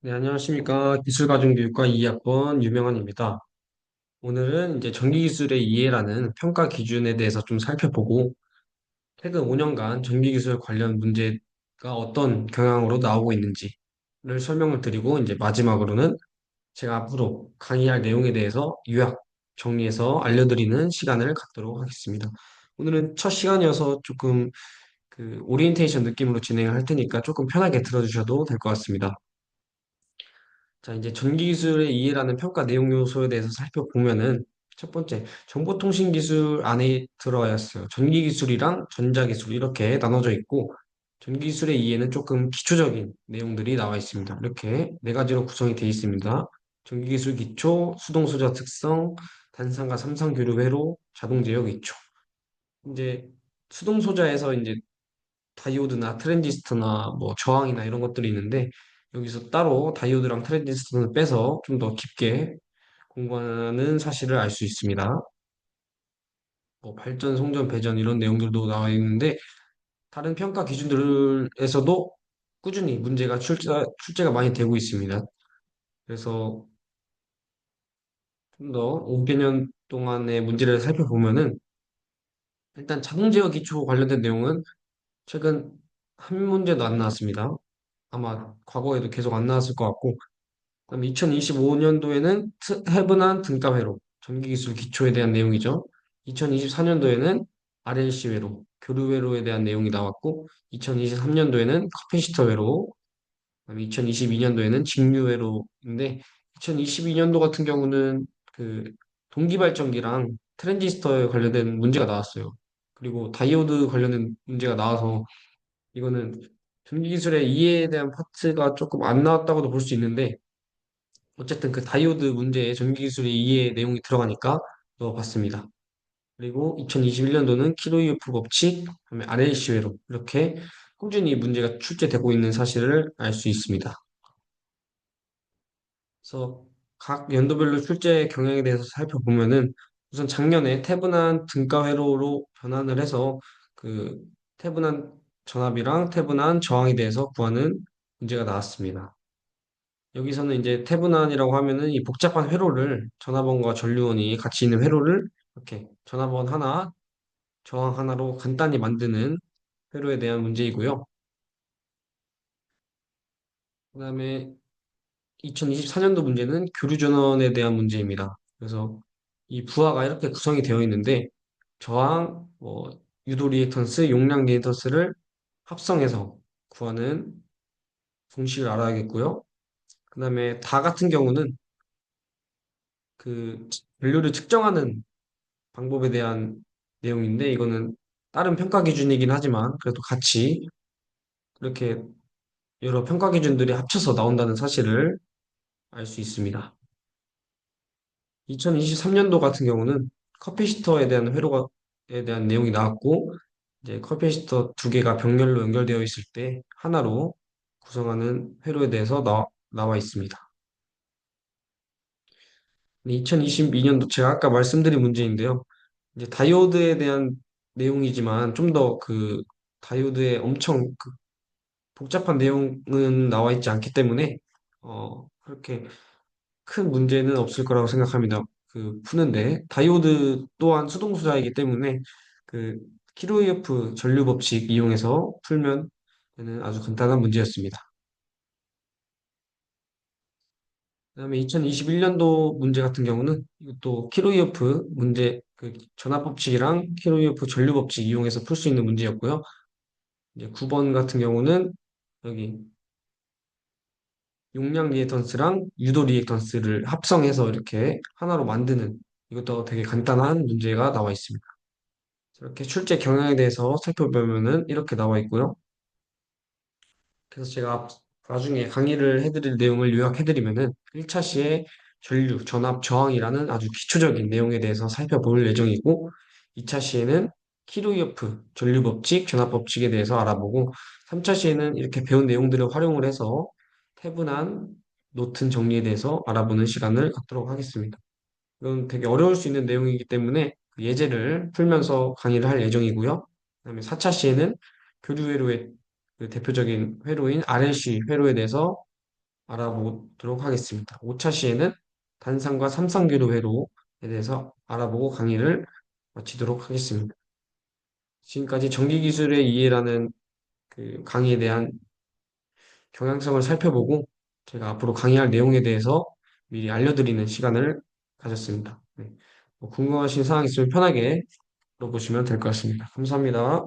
네, 안녕하십니까. 기술가정교육과 2학번 유명한입니다. 오늘은 이제 전기기술의 이해라는 평가 기준에 대해서 좀 살펴보고, 최근 5년간 전기기술 관련 문제가 어떤 경향으로 나오고 있는지를 설명을 드리고, 이제 마지막으로는 제가 앞으로 강의할 내용에 대해서 요약 정리해서 알려드리는 시간을 갖도록 하겠습니다. 오늘은 첫 시간이어서 조금 그 오리엔테이션 느낌으로 진행을 할 테니까 조금 편하게 들어주셔도 될 것 같습니다. 자, 이제 전기기술의 이해라는 평가 내용 요소에 대해서 살펴보면은 첫 번째, 정보통신기술 안에 들어와 있어요. 전기기술이랑 전자기술 이렇게 나눠져 있고, 전기기술의 이해는 조금 기초적인 내용들이 나와 있습니다. 이렇게 네 가지로 구성이 되어 있습니다. 전기기술 기초, 수동소자 특성, 단상과 삼상 교류 회로, 자동제어 기초. 이제 수동소자에서 이제 다이오드나 트랜지스터나 뭐 저항이나 이런 것들이 있는데 여기서 따로 다이오드랑 트랜지스터는 빼서 좀 더 깊게 공부하는 사실을 알 수 있습니다. 뭐 발전, 송전, 배전 이런 내용들도 나와 있는데 다른 평가 기준들에서도 꾸준히 문제가 출제가 많이 되고 있습니다. 그래서 좀 더 5개년 동안의 문제를 살펴보면은 일단 자동 제어 기초 관련된 내용은 최근 한 문제도 안 나왔습니다. 아마 과거에도 계속 안 나왔을 것 같고 그럼 2025년도에는 해븐한 등가회로, 전기기술 기초에 대한 내용이죠. 2024년도에는 RLC 회로, 교류 회로에 대한 내용이 나왔고, 2023년도에는 커피시터 회로, 그다음에 2022년도에는 직류 회로인데, 2022년도 같은 경우는 그 동기발전기랑 트랜지스터에 관련된 문제가 나왔어요. 그리고 다이오드 관련된 문제가 나와서 이거는 전기기술의 이해에 대한 파트가 조금 안 나왔다고도 볼 수 있는데, 어쨌든 그 다이오드 문제에 전기기술의 이해 내용이 들어가니까 넣어봤습니다. 그리고 2021년도는 키로이프 법칙, 그다음에 RLC 회로 이렇게 꾸준히 문제가 출제되고 있는 사실을 알 수 있습니다. 그래서 각 연도별로 출제 경향에 대해서 살펴보면은 우선 작년에 태분한 등가 회로로 변환을 해서 그 태분한 전압이랑 태분한 저항에 대해서 구하는 문제가 나왔습니다. 여기서는 이제 태분환이라고 하면은 이 복잡한 회로를 전화번호와 전류원이 같이 있는 회로를 이렇게 전화번 하나, 저항 하나로 간단히 만드는 회로에 대한 문제이고요. 그다음에 2024년도 문제는 교류 전원에 대한 문제입니다. 그래서 이 부하가 이렇게 구성이 되어 있는데 저항, 유도 리액턴스, 용량 리액턴스를 합성해서 구하는 공식을 알아야겠고요. 그다음에 다 같은 경우는 그 전류를 측정하는 방법에 대한 내용인데 이거는 다른 평가 기준이긴 하지만 그래도 같이 이렇게 여러 평가 기준들이 합쳐서 나온다는 사실을 알 수 있습니다. 2023년도 같은 경우는 커피시터에 대한 회로에 대한 내용이 나왔고 이제 커피시터 두 개가 병렬로 연결되어 있을 때 하나로 구성하는 회로에 대해서 나와 있습니다. 2022년도 제가 아까 말씀드린 문제인데요. 이제 다이오드에 대한 내용이지만 좀 더 그 다이오드의 엄청 복잡한 내용은 나와 있지 않기 때문에 그렇게 큰 문제는 없을 거라고 생각합니다. 그 푸는데 다이오드 또한 수동수자이기 때문에 그 키로이프 전류 법칙 이용해서 풀면 되는 아주 간단한 문제였습니다. 그다음에 2021년도 문제 같은 경우는 이것도 키로이프 문제 그 전압 법칙이랑 키로이프 전류 법칙 이용해서 풀 수 있는 문제였고요. 이제 9번 같은 경우는 여기 용량 리액턴스랑 유도 리액턴스를 합성해서 이렇게 하나로 만드는 이것도 되게 간단한 문제가 나와 있습니다. 이렇게 출제 경향에 대해서 살펴보면은 이렇게 나와 있고요. 그래서 제가 나중에 강의를 해드릴 내용을 요약해드리면은 1차 시에 전류, 전압, 저항이라는 아주 기초적인 내용에 대해서 살펴볼 예정이고 2차 시에는 키루이어프, 전류 법칙, 전압 법칙에 대해서 알아보고 3차 시에는 이렇게 배운 내용들을 활용을 해서 태분한 노튼 정리에 대해서 알아보는 시간을 갖도록 하겠습니다. 이건 되게 어려울 수 있는 내용이기 때문에 그 예제를 풀면서 강의를 할 예정이고요. 그다음에 4차 시에는 교류 회로의 그 대표적인 회로인 RLC 회로에 대해서 알아보도록 하겠습니다. 5차 시에는 단산과 삼산계로 회로에 대해서 알아보고 강의를 마치도록 하겠습니다. 지금까지 전기기술의 이해라는 그 강의에 대한 경향성을 살펴보고 제가 앞으로 강의할 내용에 대해서 미리 알려드리는 시간을 가졌습니다. 네. 뭐 궁금하신 사항 있으면 편하게 물어보시면 될 것 같습니다. 감사합니다.